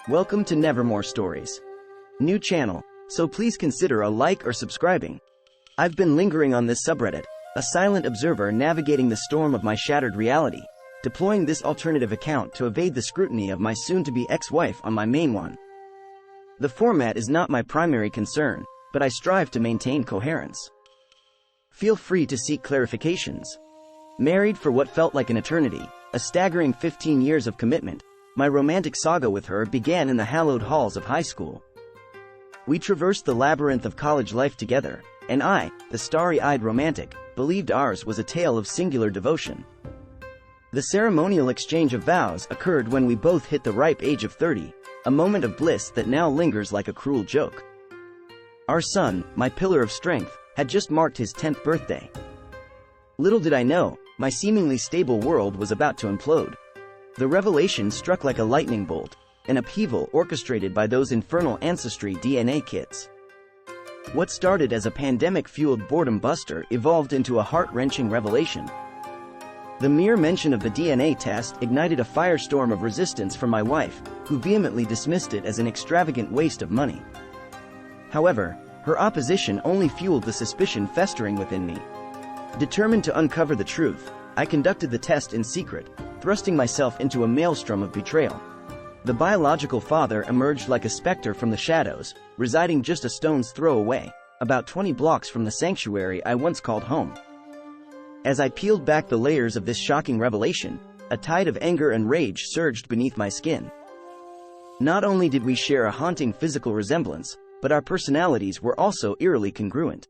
Welcome to Nevermore Stories. New channel, so please consider a like or subscribing. I've been lingering on this subreddit, a silent observer navigating the storm of my shattered reality, deploying this alternative account to evade the scrutiny of my soon-to-be ex-wife on my main one. The format is not my primary concern, but I strive to maintain coherence. Feel free to seek clarifications. Married for what felt like an eternity, a staggering 15 years of commitment, my romantic saga with her began in the hallowed halls of high school. We traversed the labyrinth of college life together, and I, the starry-eyed romantic, believed ours was a tale of singular devotion. The ceremonial exchange of vows occurred when we both hit the ripe age of 30, a moment of bliss that now lingers like a cruel joke. Our son, my pillar of strength, had just marked his 10th birthday. Little did I know, my seemingly stable world was about to implode. The revelation struck like a lightning bolt, an upheaval orchestrated by those infernal ancestry DNA kits. What started as a pandemic-fueled boredom buster evolved into a heart-wrenching revelation. The mere mention of the DNA test ignited a firestorm of resistance from my wife, who vehemently dismissed it as an extravagant waste of money. However, her opposition only fueled the suspicion festering within me. Determined to uncover the truth, I conducted the test in secret, thrusting myself into a maelstrom of betrayal. The biological father emerged like a specter from the shadows, residing just a stone's throw away, about 20 blocks from the sanctuary I once called home. As I peeled back the layers of this shocking revelation, a tide of anger and rage surged beneath my skin. Not only did we share a haunting physical resemblance, but our personalities were also eerily congruent.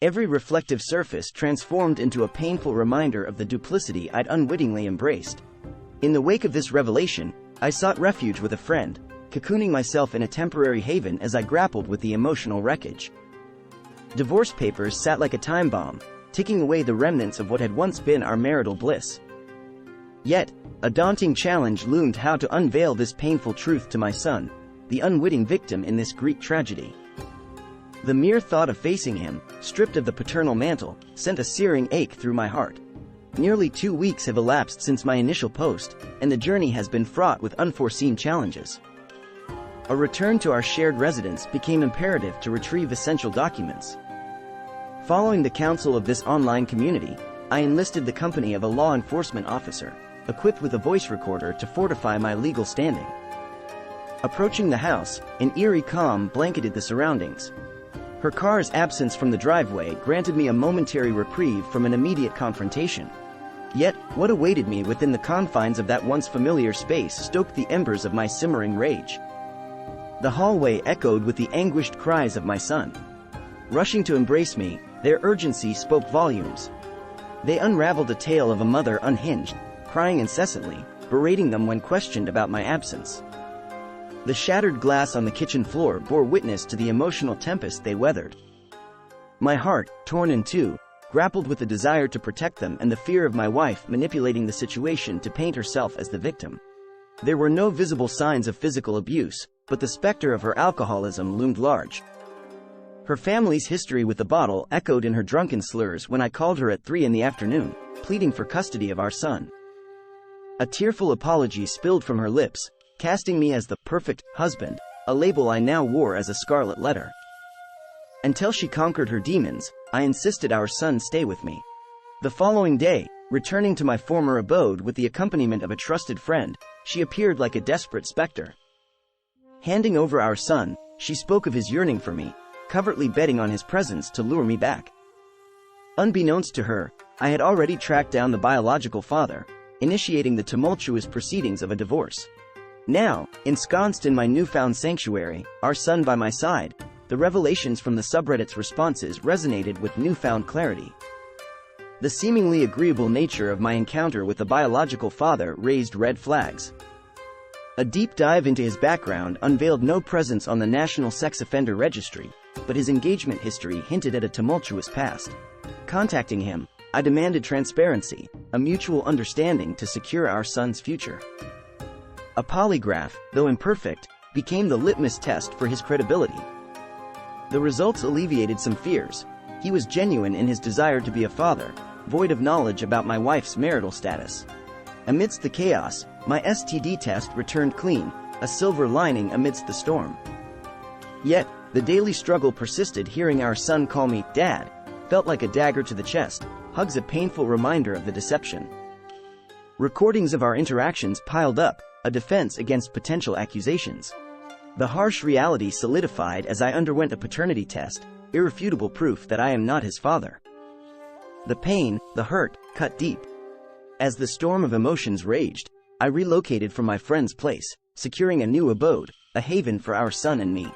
Every reflective surface transformed into a painful reminder of the duplicity I'd unwittingly embraced. In the wake of this revelation, I sought refuge with a friend, cocooning myself in a temporary haven as I grappled with the emotional wreckage. Divorce papers sat like a time bomb, ticking away the remnants of what had once been our marital bliss. Yet, a daunting challenge loomed: how to unveil this painful truth to my son, the unwitting victim in this Greek tragedy. The mere thought of facing him, stripped of the paternal mantle, sent a searing ache through my heart. Nearly 2 weeks have elapsed since my initial post, and the journey has been fraught with unforeseen challenges. A return to our shared residence became imperative to retrieve essential documents. Following the counsel of this online community, I enlisted the company of a law enforcement officer, equipped with a voice recorder to fortify my legal standing. Approaching the house, an eerie calm blanketed the surroundings. Her car's absence from the driveway granted me a momentary reprieve from an immediate confrontation. Yet, what awaited me within the confines of that once familiar space stoked the embers of my simmering rage. The hallway echoed with the anguished cries of my son. Rushing to embrace me, their urgency spoke volumes. They unraveled a tale of a mother unhinged, crying incessantly, berating them when questioned about my absence. The shattered glass on the kitchen floor bore witness to the emotional tempest they weathered. My heart, torn in two, grappled with the desire to protect them and the fear of my wife manipulating the situation to paint herself as the victim. There were no visible signs of physical abuse, but the specter of her alcoholism loomed large. Her family's history with the bottle echoed in her drunken slurs when I called her at 3 in the afternoon, pleading for custody of our son. A tearful apology spilled from her lips, casting me as the perfect husband, a label I now wore as a scarlet letter. Until she conquered her demons, I insisted our son stay with me. The following day, returning to my former abode with the accompaniment of a trusted friend, she appeared like a desperate specter. Handing over our son, she spoke of his yearning for me, covertly betting on his presence to lure me back. Unbeknownst to her, I had already tracked down the biological father, initiating the tumultuous proceedings of a divorce. Now, ensconced in my newfound sanctuary, our son by my side, the revelations from the subreddit's responses resonated with newfound clarity. The seemingly agreeable nature of my encounter with the biological father raised red flags. A deep dive into his background unveiled no presence on the National Sex Offender Registry, but his engagement history hinted at a tumultuous past. Contacting him, I demanded transparency, a mutual understanding to secure our son's future. A polygraph, though imperfect, became the litmus test for his credibility. The results alleviated some fears. He was genuine in his desire to be a father, void of knowledge about my wife's marital status. Amidst the chaos, my STD test returned clean, a silver lining amidst the storm. Yet, the daily struggle persisted. Hearing our son call me Dad felt like a dagger to the chest, hugs a painful reminder of the deception. Recordings of our interactions piled up, a defense against potential accusations. The harsh reality solidified as I underwent a paternity test, irrefutable proof that I am not his father. The pain, the hurt, cut deep. As the storm of emotions raged, I relocated from my friend's place, securing a new abode, a haven for our son and me.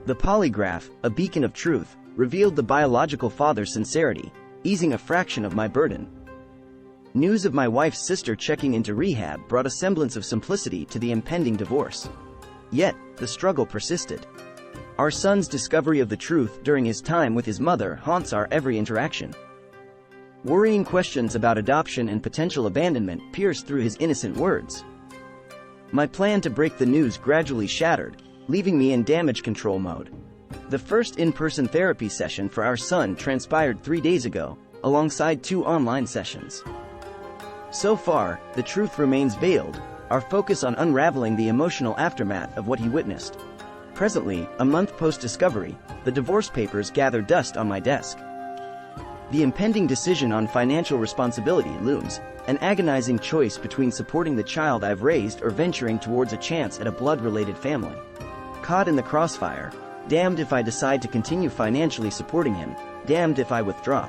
The polygraph, a beacon of truth, revealed the biological father's sincerity, easing a fraction of my burden. News of my wife's sister checking into rehab brought a semblance of simplicity to the impending divorce. Yet, the struggle persisted. Our son's discovery of the truth during his time with his mother haunts our every interaction. Worrying questions about adoption and potential abandonment pierced through his innocent words. My plan to break the news gradually shattered, leaving me in damage control mode. The first in-person therapy session for our son transpired 3 days ago, alongside 2 online sessions. So far, the truth remains veiled, our focus on unraveling the emotional aftermath of what he witnessed. Presently, a month post-discovery, the divorce papers gather dust on my desk. The impending decision on financial responsibility looms, an agonizing choice between supporting the child I've raised or venturing towards a chance at a blood-related family. Caught in the crossfire, damned if I decide to continue financially supporting him, damned if I withdraw.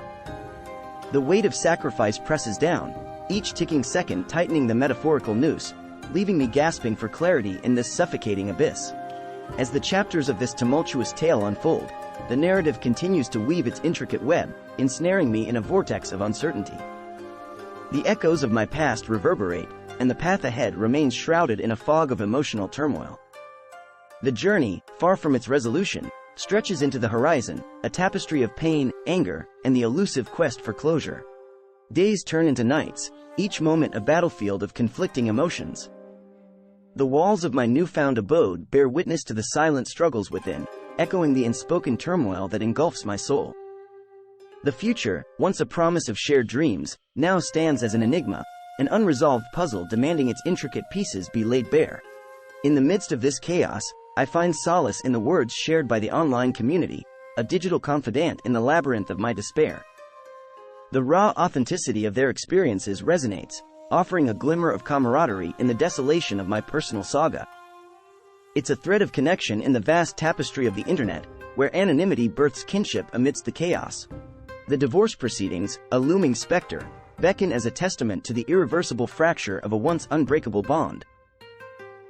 The weight of sacrifice presses down, each ticking second tightening the metaphorical noose, leaving me gasping for clarity in this suffocating abyss. As the chapters of this tumultuous tale unfold, the narrative continues to weave its intricate web, ensnaring me in a vortex of uncertainty. The echoes of my past reverberate, and the path ahead remains shrouded in a fog of emotional turmoil. The journey, far from its resolution, stretches into the horizon, a tapestry of pain, anger, and the elusive quest for closure. Days turn into nights, each moment a battlefield of conflicting emotions. The walls of my newfound abode bear witness to the silent struggles within, echoing the unspoken turmoil that engulfs my soul. The future, once a promise of shared dreams, now stands as an enigma, an unresolved puzzle demanding its intricate pieces be laid bare. In the midst of this chaos, I find solace in the words shared by the online community, a digital confidant in the labyrinth of my despair. The raw authenticity of their experiences resonates, offering a glimmer of camaraderie in the desolation of my personal saga. It's a thread of connection in the vast tapestry of the internet, where anonymity births kinship amidst the chaos. The divorce proceedings, a looming specter, beckon as a testament to the irreversible fracture of a once unbreakable bond.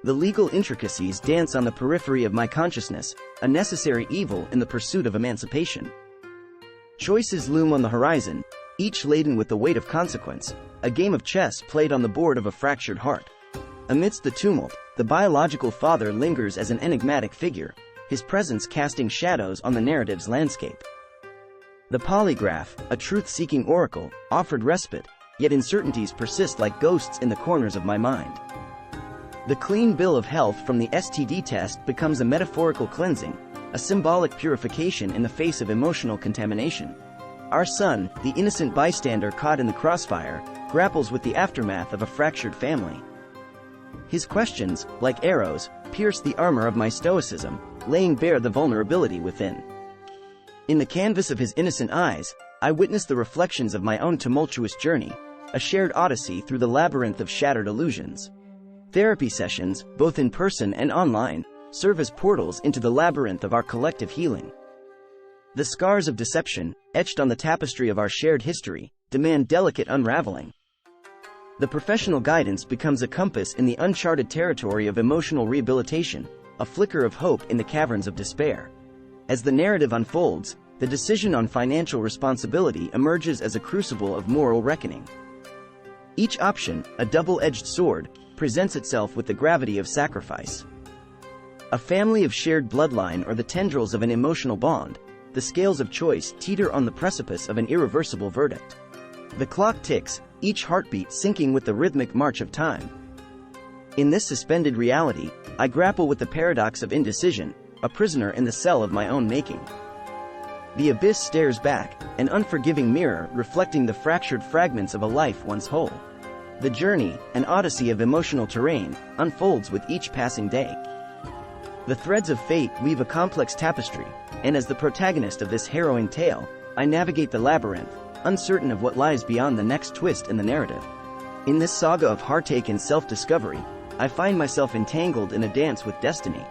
The legal intricacies dance on the periphery of my consciousness, a necessary evil in the pursuit of emancipation. Choices loom on the horizon, each laden with the weight of consequence, a game of chess played on the board of a fractured heart. Amidst the tumult, the biological father lingers as an enigmatic figure, his presence casting shadows on the narrative's landscape. The polygraph, a truth-seeking oracle, offered respite, yet uncertainties persist like ghosts in the corners of my mind. The clean bill of health from the STD test becomes a metaphorical cleansing, a symbolic purification in the face of emotional contamination. Our son, the innocent bystander caught in the crossfire, grapples with the aftermath of a fractured family. His questions, like arrows, pierce the armor of my stoicism, laying bare the vulnerability within. In the canvas of his innocent eyes, I witness the reflections of my own tumultuous journey, a shared odyssey through the labyrinth of shattered illusions. Therapy sessions, both in person and online, serve as portals into the labyrinth of our collective healing. The scars of deception, etched on the tapestry of our shared history, demand delicate unraveling. The professional guidance becomes a compass in the uncharted territory of emotional rehabilitation, a flicker of hope in the caverns of despair. As the narrative unfolds, the decision on financial responsibility emerges as a crucible of moral reckoning. Each option, a double-edged sword, presents itself with the gravity of sacrifice. A family of shared bloodline or the tendrils of an emotional bond, the scales of choice teeter on the precipice of an irreversible verdict. The clock ticks, each heartbeat syncing with the rhythmic march of time. In this suspended reality, I grapple with the paradox of indecision, a prisoner in the cell of my own making. The abyss stares back, an unforgiving mirror reflecting the fractured fragments of a life once whole. The journey, an odyssey of emotional terrain, unfolds with each passing day. The threads of fate weave a complex tapestry, and as the protagonist of this harrowing tale, I navigate the labyrinth, uncertain of what lies beyond the next twist in the narrative. In this saga of heartache and self-discovery, I find myself entangled in a dance with destiny.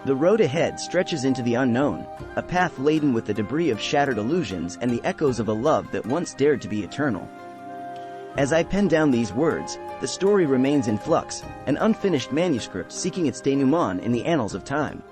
The road ahead stretches into the unknown, a path laden with the debris of shattered illusions and the echoes of a love that once dared to be eternal. As I pen down these words, the story remains in flux, an unfinished manuscript seeking its denouement in the annals of time.